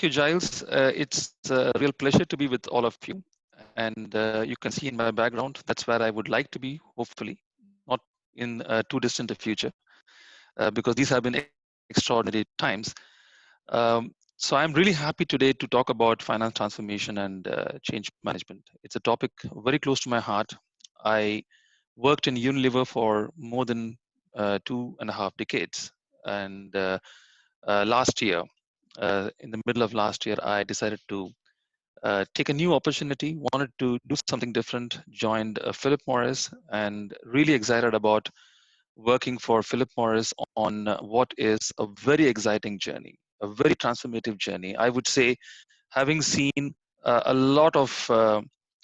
you, Giles. It's a real pleasure to be with all of you. And you can see in my background, that's where I would like to be, hopefully, not in too distant a future, because these have been extraordinary times. So I'm really happy today to talk about finance transformation and change management. It's a topic very close to my heart. I worked in Unilever for more than 2.5 decades. And last year, in the middle of last year, I decided to take a new opportunity, wanted to do something different, joined Philip Morris, and really excited about working for Philip Morris on what is a very exciting journey, a very transformative journey. I would say, having seen a lot of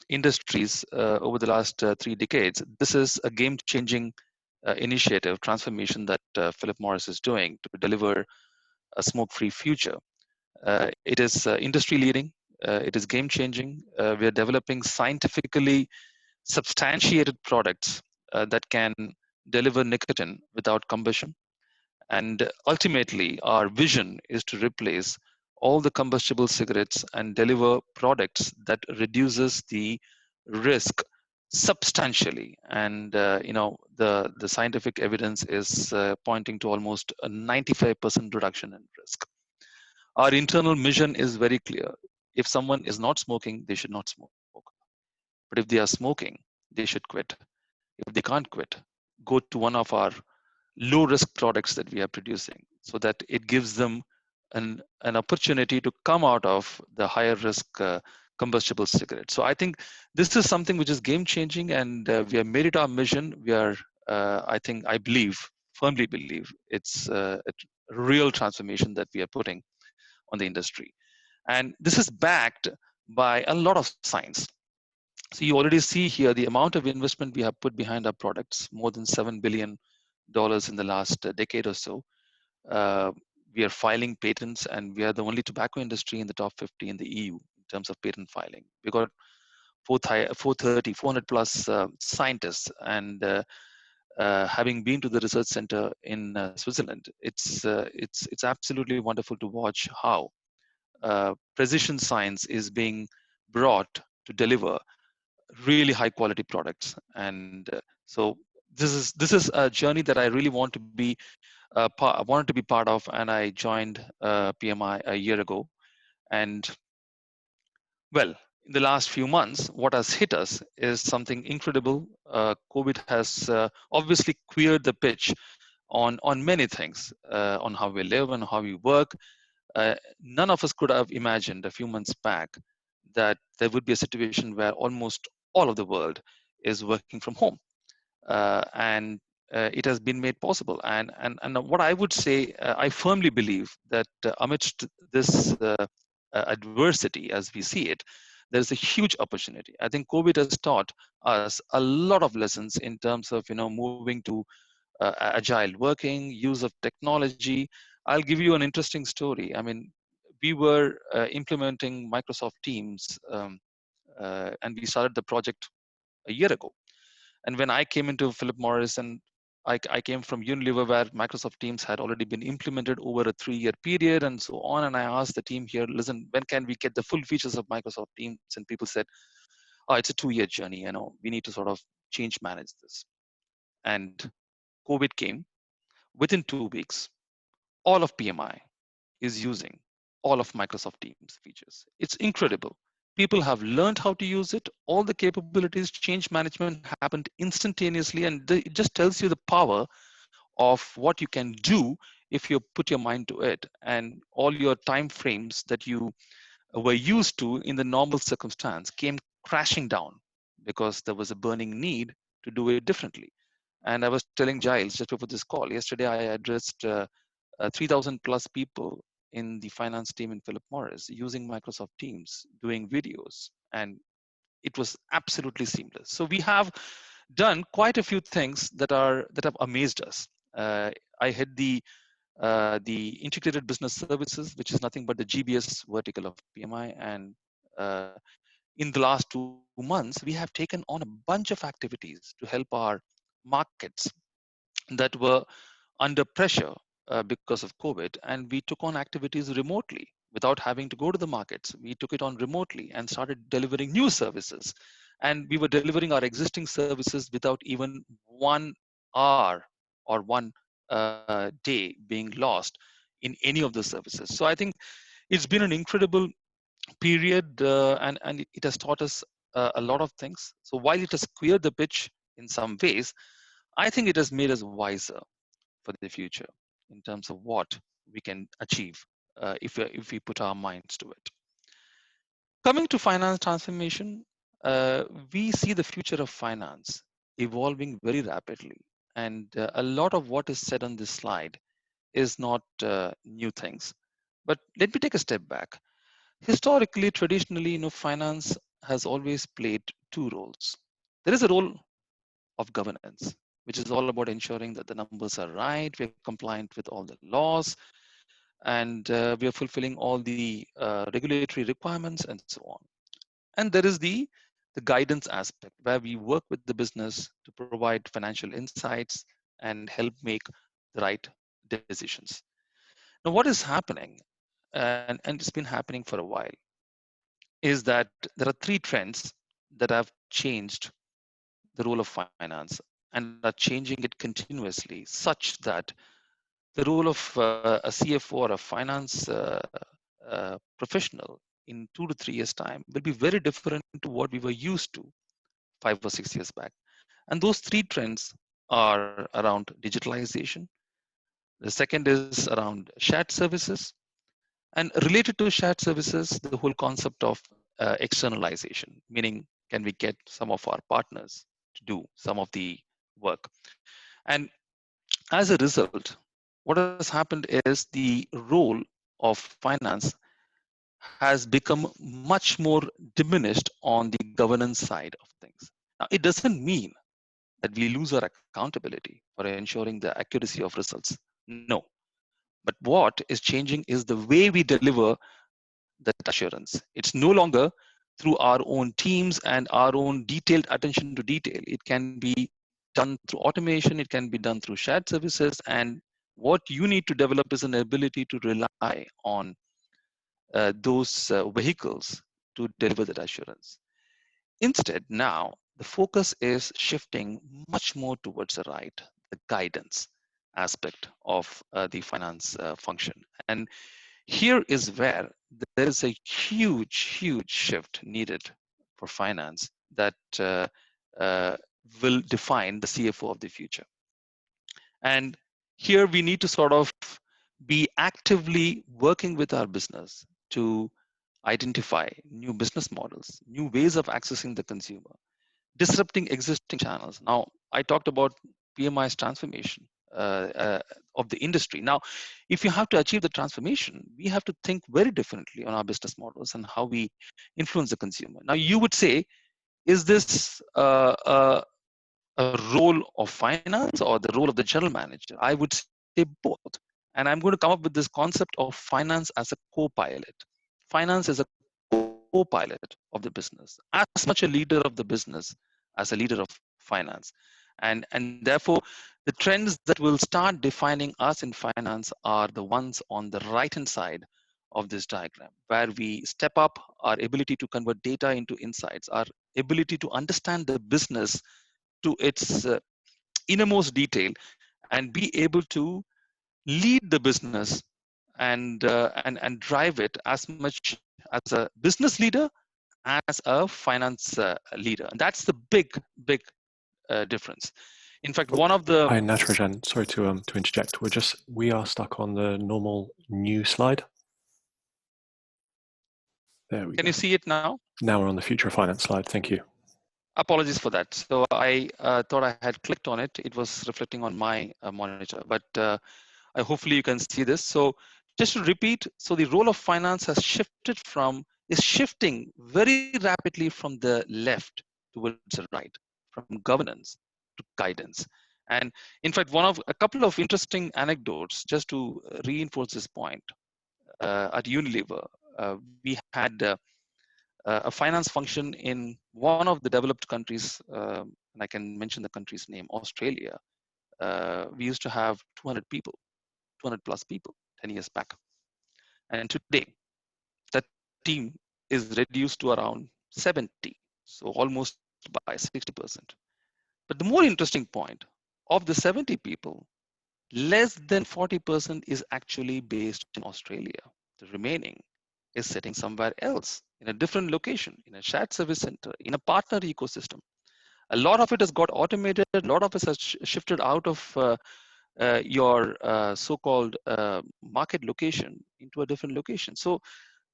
industries over the last 3 decades, this is a game changing initiative, transformation that Philip Morris is doing to deliver a smoke free future. It is industry leading. It is game changing. We are developing scientifically substantiated products that can deliver nicotine without combustion. And ultimately, our vision is to replace all the combustible cigarettes and deliver products that reduces the risk substantially. And the scientific evidence is pointing to almost a 95% reduction in risk. Our internal mission is very clear. If someone is not smoking, they should not smoke. But if they are smoking, they should quit. If they can't quit, go to one of our low risk products that we are producing so that it gives them an opportunity to come out of the higher risk combustible cigarette. So I think this is something which is game changing, and we have made it our mission. We are, I believe, firmly believe it's a real transformation that we are putting on the industry. And this is backed by a lot of science. So you already see here the amount of investment we have put behind our products, more than $7 billion in the last decade or so. Uh, we are filing patents, and we are the only tobacco industry in the top 50 in the EU in terms of patent filing. We got 400 plus scientists, and having been to the research center in Switzerland, it's absolutely wonderful to watch how precision science is being brought to deliver really high quality products. And so this is a journey that I really want to be wanted to be part of, and I joined PMI a year ago. And well, in the last few months, what has hit us is something incredible. COVID has obviously queered the pitch on many things, on how we live and how we work. None of us could have imagined a few months back that there would be a situation where almost all of the world is working from home. And it has been made possible. And what I would say, I firmly believe that amidst this adversity, as we see it, there's a huge opportunity. I think COVID has taught us a lot of lessons in terms of moving to agile working, use of technology. I'll give you an interesting story. I mean, we were implementing Microsoft Teams, and we started the project a year ago. And when I came into Philip Morris, and I came from Unilever, where Microsoft Teams had already been implemented over a 3-year period and so on. And I asked the team here, listen, when can we get the full features of Microsoft Teams? And people said, oh, it's a 2-year journey. We need to sort of change manage this. And COVID came. Within 2 weeks, all of PMI is using all of Microsoft Teams features. It's incredible. People have learned how to use it. All the capabilities, change management happened instantaneously, and it just tells you the power of what you can do if you put your mind to it, and all your time frames that you were used to in the normal circumstance came crashing down because there was a burning need to do it differently. And I was telling Giles just before this call, yesterday I addressed 3,000 plus people in the finance team in Philip Morris using Microsoft Teams, doing videos, and it was absolutely seamless. So we have done quite a few things that have amazed us. I had the integrated business services, which is nothing but the GBS vertical of PMI, and in the last 2 months, we have taken on a bunch of activities to help our markets that were under pressure because of COVID, and we took on activities remotely. without having to go to the markets. We took it on remotely and started delivering new services. And we were delivering our existing services without even 1 hour or one day being lost in any of the services. So I think it's been an incredible period, and it has taught us a lot of things. So while it has queered the pitch in some ways, I think it has made us wiser for the future in terms of what we can achieve if we put our minds to it. Coming to finance transformation, we see the future of finance evolving very rapidly. And a lot of what is said on this slide is not new things. But let me take a step back. Historically, traditionally, finance has always played two roles. There is a role of governance, which is all about ensuring that the numbers are right, we're compliant with all the laws, and we are fulfilling all the regulatory requirements and so on. And there is the guidance aspect where we work with the business to provide financial insights and help make the right decisions. Now, what is happening, and it's been happening for a while, is that there are three trends that have changed the role of finance and are changing it continuously, such that the role of a CFO or a finance professional in 2 to 3 years' time will be very different to what we were used to 5 or 6 years back. And those three trends are around digitalization. The second is around shared services. And related to shared services, the whole concept of externalization, meaning can we get some of our partners to do some of the work? And as a result, what has happened is the role of finance has become much more diminished on the governance side of things. Now, it doesn't mean that we lose our accountability for ensuring the accuracy of results. No. But what is changing is the way we deliver that assurance. It's no longer through our own teams and our own detailed attention to detail. It can be done through automation, it can be done through shared services. And what you need to develop is an ability to rely on those vehicles to deliver that assurance. Instead, now the focus is shifting much more towards the right, the guidance aspect of the finance function. And here is where there is a huge shift needed for finance that uh, will define the CFO of the future. And here we need to sort of be actively working with our business to identify new business models, new ways of accessing the consumer, disrupting existing channels. Now, I talked about PMI's transformation of the industry. Now, if you have to achieve the transformation, we have to think very differently on our business models and how we influence the consumer. Now, you would say, is this a role of finance or the role of the general manager? I would say both. And I'm going to come up with this concept of finance as a co-pilot. Finance is a co-pilot of the business, as much a leader of the business as a leader of finance. And therefore, the trends that will start defining us in finance are the ones on the right-hand side of this diagram, where we step up our ability to convert data into insights, our ability to understand the business to its innermost detail and be able to lead the business and drive it as much as a business leader as a finance leader. And that's the big difference. In fact, one of the Hi, Natrajan. Sorry to interject. We are stuck on the normal new slide. There we go. Can you see it now? Now we're on the future of finance slide. Thank you. Apologies for that. So I thought I had clicked on it. It was reflecting on my monitor, but hopefully you can see this. So just to repeat, so the role of finance has is shifting very rapidly from the left towards the right, from governance to guidance. And in fact, a couple of interesting anecdotes just to reinforce this point. At Unilever, we had a finance function in one of the developed countries, and I can mention the country's name, Australia. We used to have 200 plus people 10 years back. And today, team is reduced to around 70, so almost by 60%. But the more interesting point, of the 70 people, less than 40% is actually based in Australia. The remaining is sitting somewhere else in a different location, in a shared service center, in a partner ecosystem. A lot of it has got automated, a lot of it has shifted out of your so-called market location into a different location. So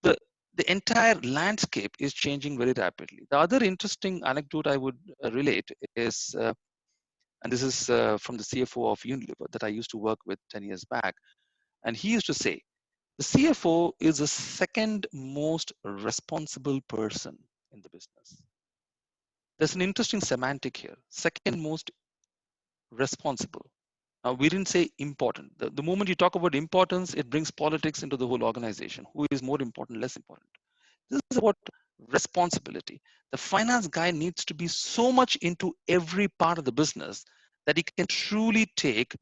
the the entire landscape is changing very rapidly. The other interesting anecdote I would relate is, and this is from the CFO of Unilever that I used to work with 10 years back, and he used to say, the CFO is the second most responsible person in the business. There's an interesting semantic here. Second most responsible. Now, we didn't say important. The moment you talk about importance, it brings politics into the whole organization. Who is more important, less important? This is about responsibility. The finance guy needs to be so much into every part of the business that he can truly take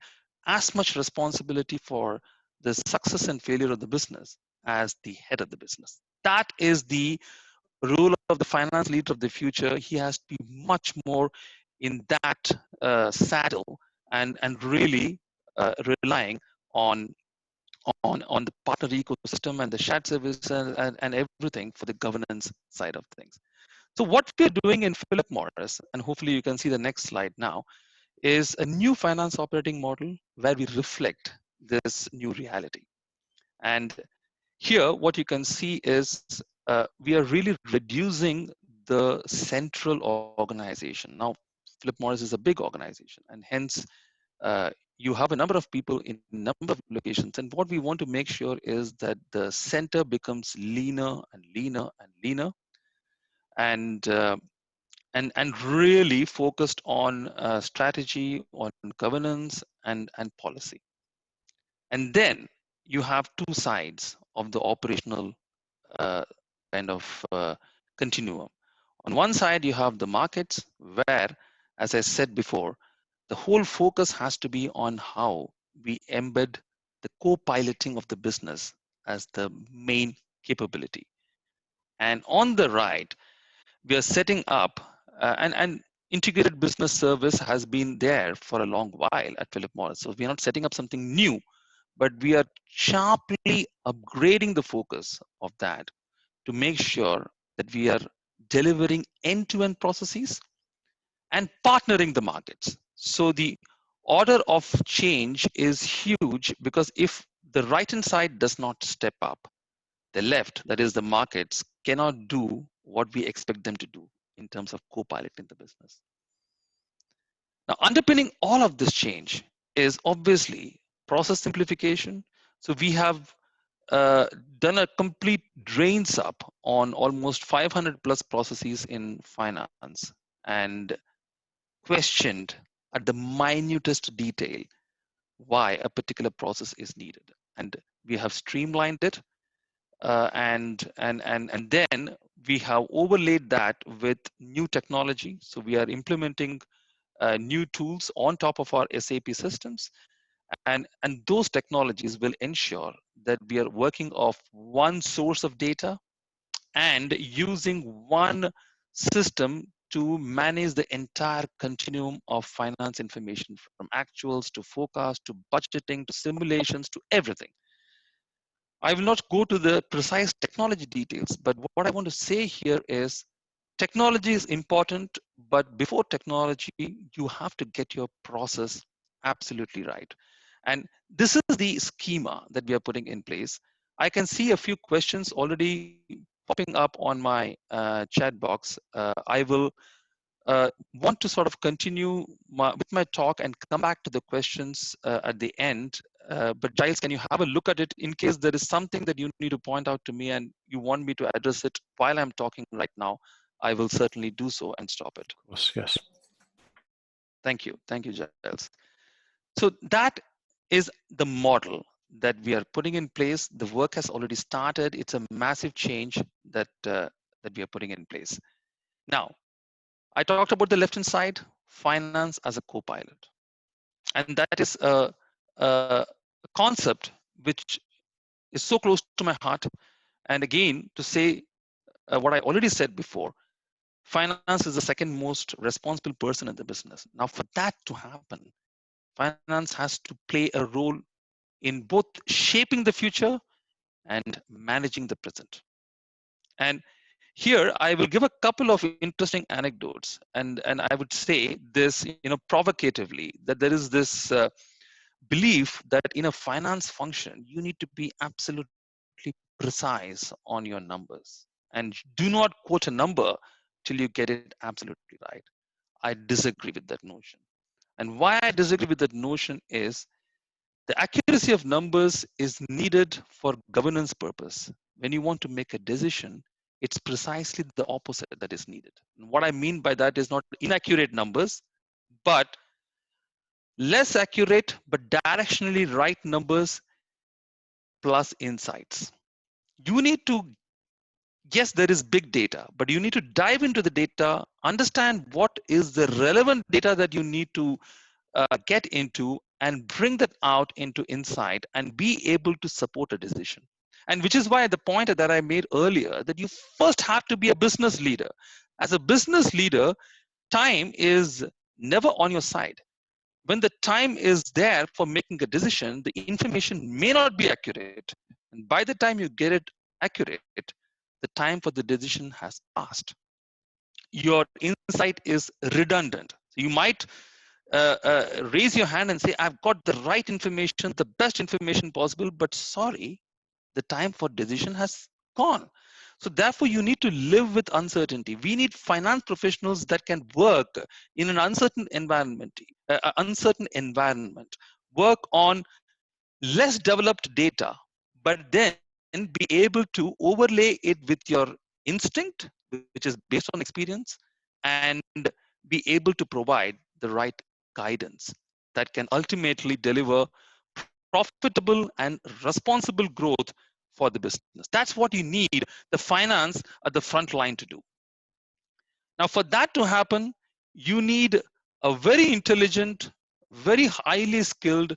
as much responsibility for the success and failure of the business as the head of the business. That is the role of the finance leader of the future. He has to be much more in that saddle and really relying on on the partner ecosystem and the shared service and everything for the governance side of things. So what we're doing in Philip Morris, and hopefully you can see the next slide now, is a new finance operating model where we reflect this new reality. And here, what you can see is we are really reducing the central organization. Now, Philip Morris is a big organization, and hence you have a number of people in a number of locations. And what we want to make sure is that the center becomes leaner and leaner and leaner, and and really focused on strategy, on governance, and policy. And then you have two sides of the operational uh, kind of continuum. On one side, you have the markets where, as I said before, the whole focus has to be on how we embed the co-piloting of the business as the main capability. And on the right, we are setting up and integrated business service has been there for a long while at Philip Morris. So we are not setting up something new, but we are sharply upgrading the focus of that to make sure that we are delivering end-to-end processes and partnering the markets. So the order of change is huge because if the right-hand side does not step up, the left, that is the markets, cannot do what we expect them to do in terms of co-piloting the business. Now, underpinning all of this change is obviously process simplification. So we have uh, done a complete drains up on almost 500 plus processes in finance and questioned at the minutest detail why a particular process is needed. And we have streamlined it, and then we have overlaid that with new technology. So we are implementing new tools on top of our SAP systems, and those technologies will ensure that we are working off one source of data and using one system to manage the entire continuum of finance information, from actuals to forecast to budgeting to simulations to everything. I will not go to the precise technology details, but what I want to say here is technology is important, but before technology, you have to get your process absolutely right. And this is the schema that we are putting in place. I can see a few questions already popping up on my chat box. I will want to sort of continue with my talk and come back to the questions at the end. But Giles, can you have a look at it in case there is something that you need to point out to me and you want me to address it while I'm talking right now? I will certainly do so and stop it. Of course, yes. Thank you, Giles. So that is the model that we are putting in place. The work has already started. It's a massive change that that we are putting in place. Now, I talked about the left-hand side, finance as a co-pilot. And that is a concept which is so close to my heart. And again, to say what I already said before, finance is the second most responsible person in the business. Now, for that to happen, finance has to play a role in both shaping the future and managing the present. And here I will give a couple of interesting anecdotes, and I would say this, provocatively, that there is this belief that in a finance function you need to be absolutely precise on your numbers, and do not quote a number till you get it absolutely right. I disagree with that notion. And why I disagree with that notion is the accuracy of numbers is needed for governance purpose. When you want to make a decision, it's precisely the opposite that is needed. And what I mean by that is not inaccurate numbers, but less accurate but directionally right numbers plus insights. You need to, yes, there is big data, but you need to dive into the data, understand what is the relevant data that you need to get into, and bring that out into insight and be able to support a decision. And which is why the point that I made earlier, that you first have to be a business leader. As a business leader, time is never on your side. When the time is there for making a decision, the information may not be accurate. And by the time you get it accurate, the time for the decision has passed. Your insight is redundant. You might raise your hand and say, I've got the right information, the best information possible, but sorry, the time for decision has gone. So therefore, you need to live with uncertainty. We need finance professionals that can work in an uncertain environment, work on less developed data, but then be able to overlay it with your instinct, which is based on experience, and be able to provide the right guidance that can ultimately deliver profitable and responsible growth for the business. That's what you need the finance at the front line to do. Now, for that to happen, you need a very intelligent, very highly skilled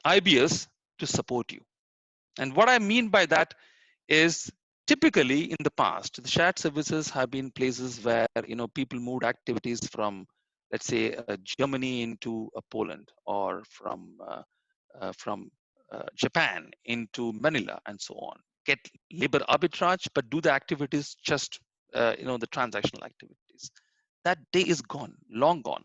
IBS to support you. And what I mean by that is, typically in the past, the shared services have been places where people moved activities from, let's say, Germany into Poland, or from Japan into Manila, and so on. Get labor arbitrage, but do the activities just the transactional activities. That day is gone, long gone.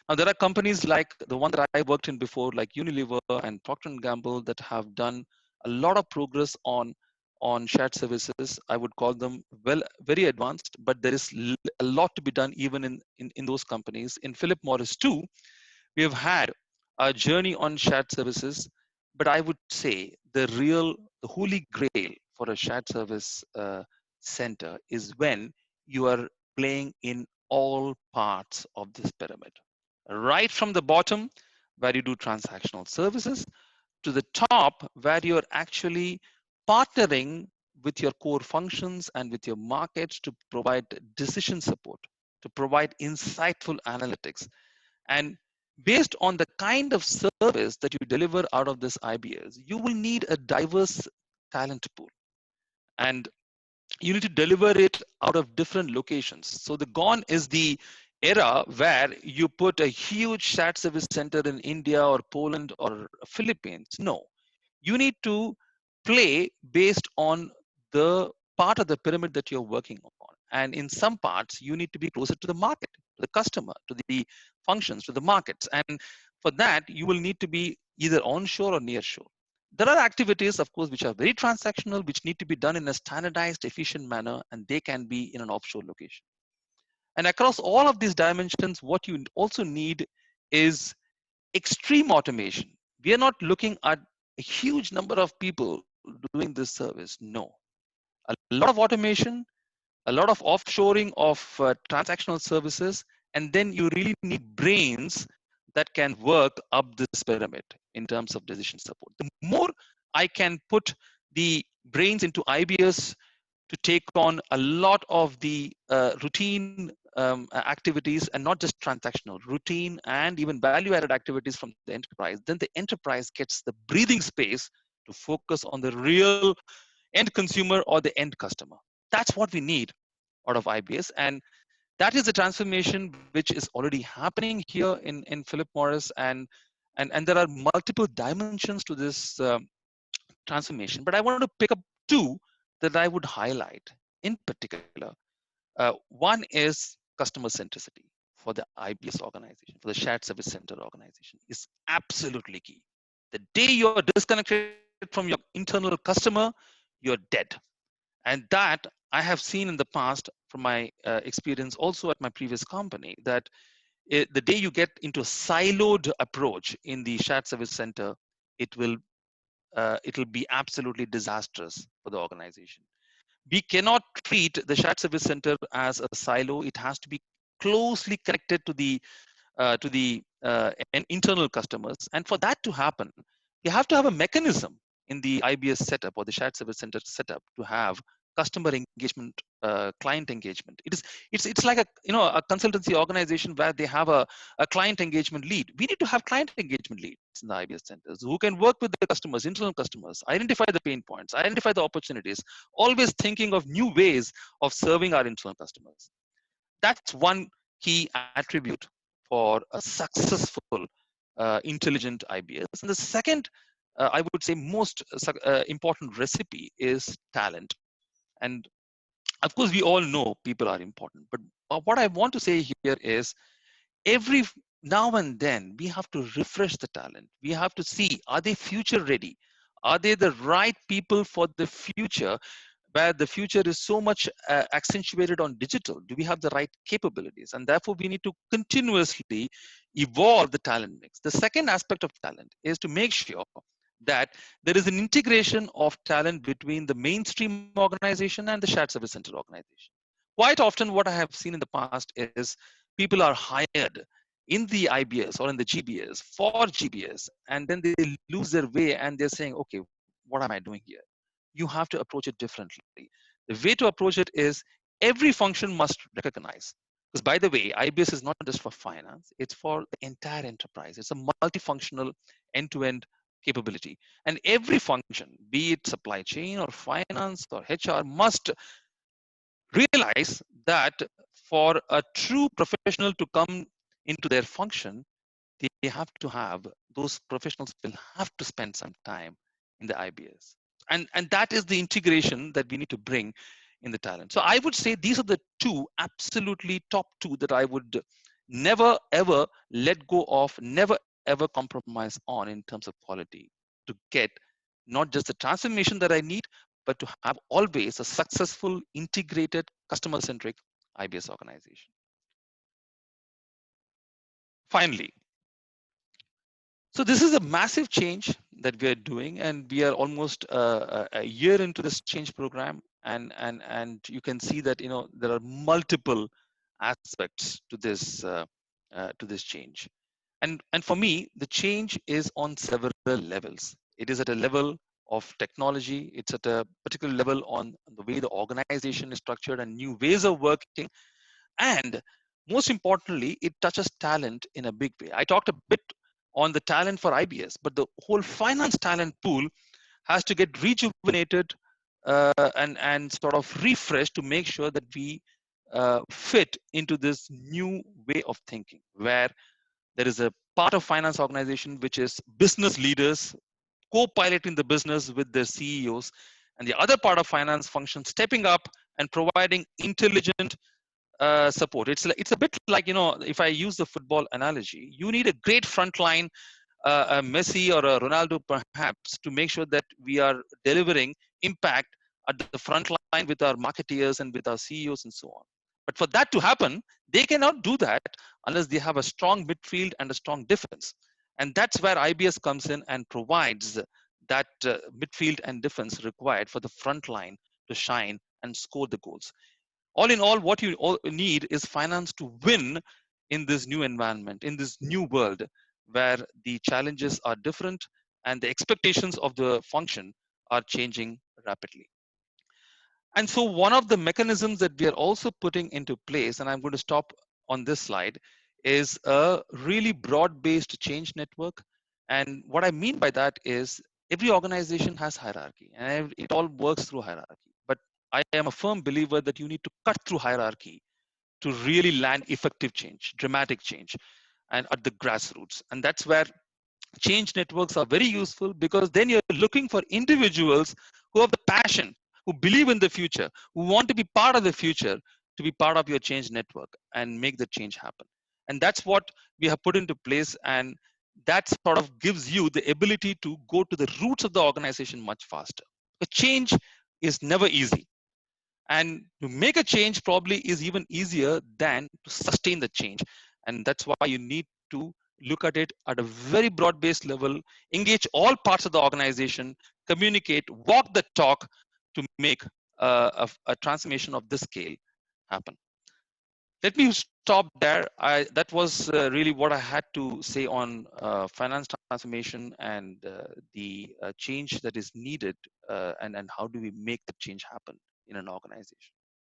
Now there are companies like the one that I worked in before, like Unilever and Procter and Gamble, that have done a lot of progress on shared services. I would call them very advanced, but there is a lot to be done even in those companies. In Philip Morris too, we have had a journey on shared services, but I would say the holy grail for a shared service center is when you are playing in all parts of this pyramid, right from the bottom where you do transactional services to the top where you're actually partnering with your core functions and with your markets to provide decision support, to provide insightful analytics. And based on the kind of service that you deliver out of this IBS, you will need a diverse talent pool. And you need to deliver it out of different locations. So the gone is the era where you put a huge shared service center in India or Poland or Philippines. No, you need to play based on the part of the pyramid that you're working on. And in some parts, you need to be closer to the market, to the customer, to the functions, to the markets. And for that, you will need to be either onshore or nearshore. There are activities, of course, which are very transactional, which need to be done in a standardized, efficient manner, and they can be in an offshore location. And across all of these dimensions, what you also need is extreme automation. We are not looking at a huge number of people doing this service. No. A lot of automation, a lot of offshoring of transactional services, and then you really need brains that can work up this pyramid in terms of decision support. The more I can put the brains into IBS to take on a lot of the routine activities, and not just transactional, routine and even value-added activities from the enterprise, then the enterprise gets the breathing space to focus on the real end consumer or the end customer. That's what we need out of IBS. And that is the transformation which is already happening here in Philip Morris. And there are multiple dimensions to this transformation. But I want to pick up two that I would highlight in particular. One is customer centricity for the IBS organization, for the shared service center organization, is absolutely key. The day you're disconnected from your internal customer, you're dead. And that I have seen in the past from my experience also at my previous company, that the day you get into a siloed approach in the shared service center, it'll be absolutely disastrous for the organization. We cannot treat the shared service center as a silo. It has to be closely connected to the internal customers. And for that to happen, you have to have a mechanism in the IBS setup or the shared service center setup to have customer engagement, client engagement. It's like a consultancy organization where they have a client engagement lead. We need to have client engagement leads in the IBS centers who can work with the customers, internal customers, identify the pain points, identify the opportunities, always thinking of new ways of serving our internal customers. That's one key attribute for a successful, intelligent IBS. And the second, I would say, most important recipe is talent. And of course, we all know people are important. But what I want to say here is every now and then we have to refresh the talent. We have to see, are they future ready? Are they the right people for the future, where the future is so much accentuated on digital? Do we have the right capabilities? And therefore, we need to continuously evolve the talent mix. The second aspect of talent is to make sure that there is an integration of talent between the mainstream organization and the shared service center organization. Quite often, what I have seen in the past is people are hired in the IBS or in the GBS for GBS, and then they lose their way and they're saying, okay, what am I doing here? You have to approach it differently. The way to approach it is every function must recognize. Because by the way, IBS is not just for finance, it's for the entire enterprise. It's a multifunctional end-to-end capability. And every function, be it supply chain or finance or HR, must realize that for a true professional to come into their function, they have to have, those professionals will have to spend some time in the IBS. And that is the integration that we need to bring in the talent. So I would say these are the two, absolutely top two, that I would never ever let go of, never ever compromise on in terms of quality, to get not just the transformation that I need, but to have always a successful, integrated, customer-centric IBS organization. Finally, so this is a massive change that we are doing, and we are almost a year into this change program, and you can see that there are multiple aspects to this change, and for me, the change is on several levels. It is at a level of technology. It's at a particular level on the way the organization is structured and new ways of working, and most importantly, it touches talent in a big way. I talked a bit on the talent for IBS, but the whole finance talent pool has to get rejuvenated and sort of refreshed to make sure that we fit into this new way of thinking, where there is a part of finance organization which is business leaders co-piloting the business with their CEOs, and the other part of finance function stepping up and providing intelligent support. It's a bit like, if I use the football analogy, you need a great front line, a Messi or a Ronaldo perhaps, to make sure that we are delivering impact at the front line with our marketeers and with our CEOs and so on. But for that to happen, they cannot do that unless they have a strong midfield and a strong defense. And that's where IBS comes in and provides that midfield and defense required for the front line to shine and score the goals. All in all, what you all need is finance to win in this new environment, in this new world, where the challenges are different and the expectations of the function are changing rapidly. And so one of the mechanisms that we are also putting into place, and I'm going to stop on this slide, is a really broad-based change network. And what I mean by that is Every organization has hierarchy, and it all works through hierarchy. But I am a firm believer that you need to cut through hierarchy to really land effective change, dramatic change, and at the grassroots. And that's where change networks are very useful, because then you're looking for individuals who have the passion, who believe in the future, who want to be part of the future, to be part of your change network and make the change happen. And that's what we have put into place. And that sort of gives you the ability to go to the roots of the organization much faster. A change is never easy, and to make a change probably is even easier than to sustain the change. And that's why you need to look at it at a very broad based level, engage all parts of the organization, communicate, walk the talk to make a transformation of this scale happen. Let me stop there. That was really what I had to say on finance transformation and the change that is needed, and how do we make the change happen in an organization.